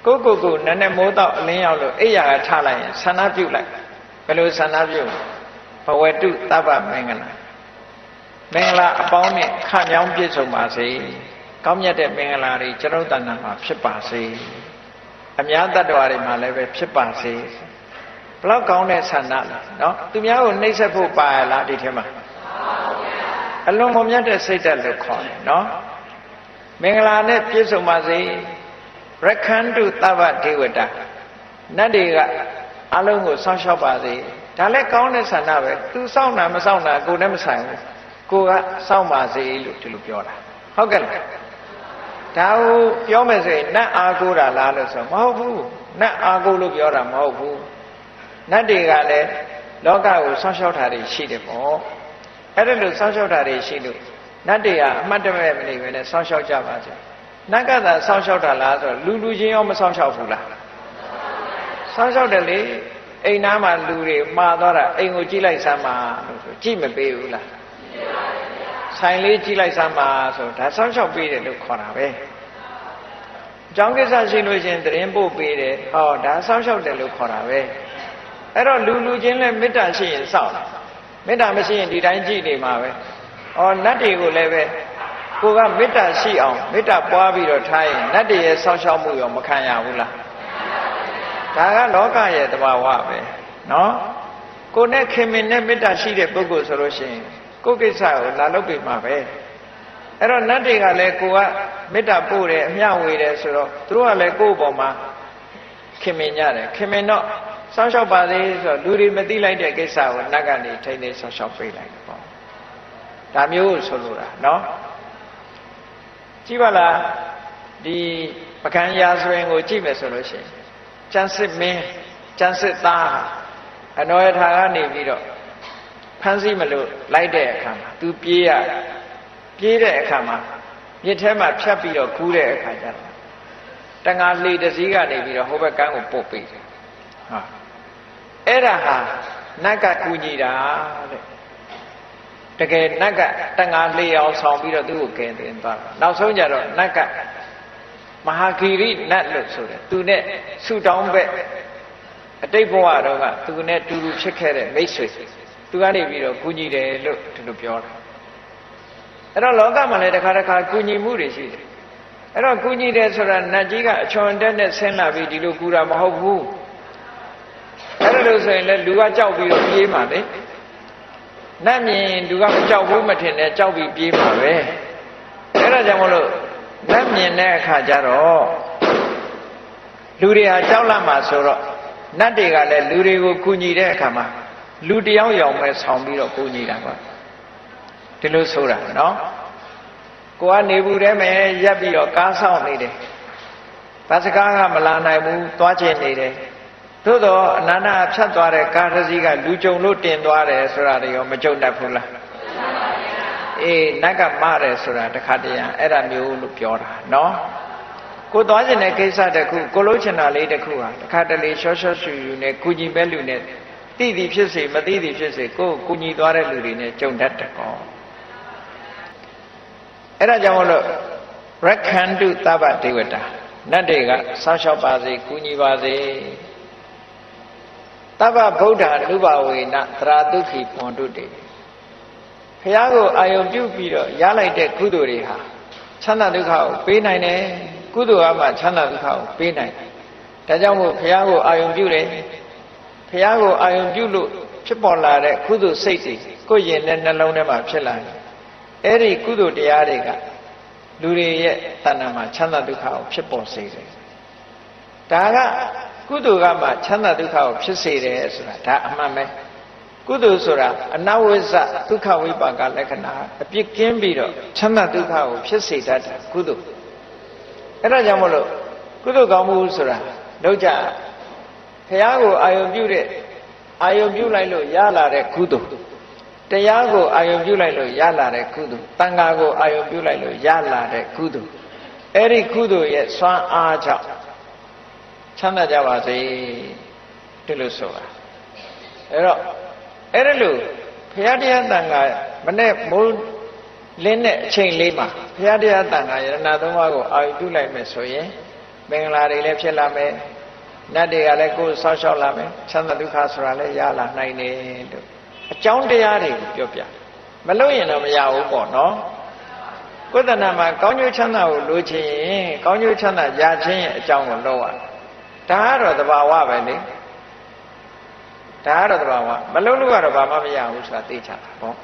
ကိုနည်းနည်းမိုးတော့အလင်းရောက်လို့အိယာကထားလိုက်ရင်ဆန္ဒပြုလိုက်ဘယ်လိုဆန္ဒပြုဘဝတုသဗ္ဗမင်္ဂလာမင်္ဂလာအပေါင်းနဲ့ခမြောင်းပြည့်စုံပါစေကောင်းမြတ်တဲ့မင်္ဂလာတွေကျွန်တော်တဏ္ဍာမှာဖြစ်ပါစေအများတ attva တွေမှာလည်းပဲဖြစ်ပါစေဘလောက်ကောင်းတဲ့ဆန္ဒလားနော်သူများကိုနှိပ်စက်ဖို့ပါရလားဒီထဲမှာအလွန်မမြတ်တဲ့စိတ်ဓာတ်လို့ခေါ်တယ်နော်မင်္ဂလာနဲ့ပြည့်စုံပါစေရခန္တုသဗ္ဗဒေဝတာနတ်တွေကအလုံးကိုစောင့်ရှောက်ပါစေဒါလည်းကောင်းတဲ့ဆန္ဒပဲသူစောင့်တာမစောင့်တာကိုယ်နဲ့မဆိုင်ဘူးကိုကစောင့်ပါစေလို့ဒီလိုပြောတာဟုတ်ကဲ့လားဒါကိုပြောမယ်ဆိုရင်နတ်အာကိုတာလားလို့ဆိုမဟုတ်ဘူးနတ်အာကိုလို့ပြောတာမဟုတ်ဘူးနတ်တွေကလည်းလောကကိုစောင့်ရှောက်တာတွေရှိတယ်ပေါ့အဲ့ဒါလို့စောင့်ရှောက်တာတွေရှိလို့နတ်တွေကအမှတ်တမဲ့မနေပဲနဲ့စောင့်ရှောက်ကြပါစေနတ်ကသာစောင့်ရှောက်တာလားဆိုတော့လူချင်းရောမစောင့်ရှောက်ဘူးလားစောင့်ရှောက်တယ်လေအိမ်သားမှာလူတွေမှားသွားတာအိမ်ကိုကြည့်လိုက်စမ်းပါလို့ဆိုကြည့်မပေးဘူးလားဆိုင်လေးကြည့်လိုက်စမ်းပါဆိုဒါစောင့်ရှောက်ပေးတယ်လို့ခေါ်တာပဲအကြောင်းကိစ္စရှိလို့ရှင်သတင်းပို့ပေးတယ်ဟောဒါစောင့်ရှောက်တယ်လို့ခေါ်တာပဲအဲ့တော့လူချင်းလည်းမေတ္တာရှိရင်စောင့်တယ်မေတ္တာမရှိရင်ဒီတိုင်းကြည့်နေမှာပဲဩနတ်တွေကိုလည်းပဲကိုကမေတ္တာရှိအောင်မေတ္တာပွားပြီးတော့ထားရင်နတ်တွေရဲ့စောင့်ရှောက်မှုရောမခံရဘူးလားဒါကလောကရဲ့သဘာဝပဲနော်ကိုနဲ့ခင်မင်နဲ့မေတ္တာရှိတဲ့ပုဂ္ဂိုလ်ဆိုလို့ရှိရင်ကိုယ်ကိစ္စကိုလာလုပ်ပြီးမှာပဲအဲ့တော့နတ်တွေကလည်းကိုကမေတ္တာပို့တယ်အမျှဝေတယ်ဆိုတော့သူတို့ကလည်းကိုယ့်ဘောမှာခင်မင်ကြတယ်ခင်မင်တော့စောင့်ရှောက်ပါစေဆိုတော့လူတွေမသိလိုက်တဲ့ကိစ္စကိုနတ်ကနေထိန်းသိမ်းစောင့်ရှောက်ပေးလိုက်တယ်ပေါ့ဒါမျိုးဆိုလိုတာနော်ကြည့်ပါလားဒီပကံရာဇဝင်ကိုကြည့်မယ်ဆိုလို့ရှိရင်ကျန်စစ်မင်းကျန်စစ်သားအနောယထာကနေပြီးတော့ဖမ်းဆီးမလို့လိုက်တဲ့အခါမှာသူပြေးတဲ့အခါမှာမြစ်ထဲမှာဖြတ်ပြီးတော့ကူးတဲ့အခါကျတော့တငါလှေတစ်စီးကနေပြီးတော့ဟိုဘက်ကန်းကိုပုတ်ပေးတယ်ဟာအဲ့ဒါဟာနတ်ကကူညီတာတဲ့တကယ်နတ်ကတငါလှေအောင်ဆောင်ပြီးတော့သူ့ကိုကယ်တင်သွားတာနောက်ဆုံးကျတော့နတ်ကမဟာဂီရိနတ်လို့ဆိုတယ်သူနဲ့ဆူတောင်းဘက်အတိတ်ဘဝတော့ကသူနဲ့တူတူဖြစ်ခဲ့တဲ့မိတ်ဆွေသူကနေပြီးတော့ကူညီတယ်လို့ဒီလိုပြောတာအဲ့တော့လောကမှာလည်းတစ်ခါကူညီမှုတွေရှိတယ်အဲ့တော့ကူညီတယ်ဆိုတာနတ်ကြီးကအချွန်တက်နဲ့ဆင်းလာပြီးဒီလိုကူတာမဟုတ်ဘူးအဲ့ဒါလို့ဆိုရင်လည်းလူကကြောက်ပြီးတော့ပြေးမှာလေနတ်မြင်လူကမကြောက်ဘူးမထင်နဲ့ကြောက်ပြီးပြေးမှာပဲအဲ့ဒါကြောင့်မလို့နတ်မြင်တဲ့အခါကျတော့လူတွေဟာကြောက်လာမှာဆိုတော့နတ်တွေကလည်းလူတွေကိုကူညီတဲ့အခါမှာလူတယောက်ယောင်ပဲဆောင်ပြီးတော့ကူညီတာပါဒီလိုဆိုတာနော်ကိုကနေဘူးထဲမှာရက်ပြီးတော့ကားဆောင်နေတယ်ဘာစကားကမလာနိုင်ဘူးသွားချင်နေတယ်သို့တော့အနန္တဖြတ်သွားတဲ့ကားတစ်စီးကလူကြုံလို့တင်သွားတယ်ဆိုတာတွေရောမကြုံတတ်ဘူးလားအေးနတ်ကမတယ်ဆိုတာတခါတည်းအဲ့ဒါမျိုးလို့ပြောတာနော်ကိုသွားကျင်တဲ့ကိစ္စတစ်ခုကိုလို့ချင်တာလေးတစ်ခုဟာတခါတလေရှော့ရှော့ရှူရှူနဲ့ကုညီမဲ့လူနဲ့သိသည်ဖြစ်စေမသိသည်ဖြစ်စေကိုကုညီသွားတဲ့လူတွေနဲ့ကြုံတတ်တယ်ကောအဲ့ဒါကြောင့်မလို့ရခန္တုသဗ္ဗဒေဝတာနတ်တွေကစောင့်ရှောက်ပါစေကုညီပါစေသဗ္ဗဗုဒ္ဓ ानु ဘဝေနသရတုခိပွန်တုတေဘုရားကိုအာယုံပြုပြီးတော့ရလိုက်တဲ့ကုသိုလ်တွေဟာချမ်းသာဒုက္ခကိုပေးနိုင်တယ်ကုသိုလ်ကမှချမ်းသာဒုက္ခကိုပေးနိုင်တယ်ဒါကြောင့်မို့ဘုရားကိုအာယုံပြုတယ်ဘုရားကိုအာယုံပြုလို့ဖြစ်ပေါ်လာတဲ့ကုသိုလ်စိတ်တွေကိုယ်ရင်နဲ့နှလုံးထဲမှာဖြစ်လာတယ်အဲ့ဒီကုသိုလ်တရားတွေကလူတွေရဲ့တဏ္ဍာမှာချမ်းသာဒုက္ခကိုဖြစ်ပေါ်စေတယ်ဒါကကုသိုလ်ကမှချမ်းသာဒုက္ခကိုဖြစ်စေတယ်ဆိုတာဒါအမှန်ပဲကုသိုလ်ဆိုတာအနဝိဇ္ဇဒုက္ခဝိပါကလက္ခဏာအပြစ်ကင်းပြီးတော့ချမ်းသာဒုက္ခကိုဖြစ်စေတတ်တာကုသိုလ်အဲ့ဒါကြောင့်မလို့ကုသိုလ်ကောင်းမှုဆိုတာလောက်ကြဘုရားကိုအာယုံပြုလိုက်လို့ရလာတဲ့ကုသိုလ်တရားကိုအာယုံပြုလိုက်လို့ရလာတဲ့ကုသိုလ်တန်ခါကိုအာယုံပြုလိုက်လို့ရလာတဲ့ကုသိုလ်အဲ့ဒီကုသိုလ်ရဲ့စွမ်းအားကြောင့်ချမ်းသာကြပါစေဒီလိုဆိုတာအဲ့တော့အဲ့ဒါလို့ဘုရားတရားတန်ခါမနဲ့မိုးလင်းတဲ့အချိန်လေးမှာဘုရားတရားတန်ခါယရဏသုံးပါးကိုအာယုပြုလိုက်မယ်ဆိုရင် မင်္ဂလာတွေလည်းဖြစ်လာမယ်နတ်တွေကလည်းကိုယ်ဆောက်ရှောက်လာမယ်ချမ်းသာဒုက္ခဆိုတာလည်းရလာနိုင်တယ်လို့အကြောင်းတရားတွေကိုပြောပြမလို့ရင်တော့မရဘူးပေါ့နော်ကိုယ်တဏ္ဍာမှာကောင်းကျိုးချမ်းသာကိုလိုချင်ရင်ကောင်းကျိုးချမ်းသာရခြင်းရဲ့အကြောင်းကိုလုပ်ရဒါကတော့သဘာဝပဲလေဒါကတော့သဘာဝမလုပ်လို့ကတော့ဘာမှမရဘူးဆိုတာသိချတာပေါ့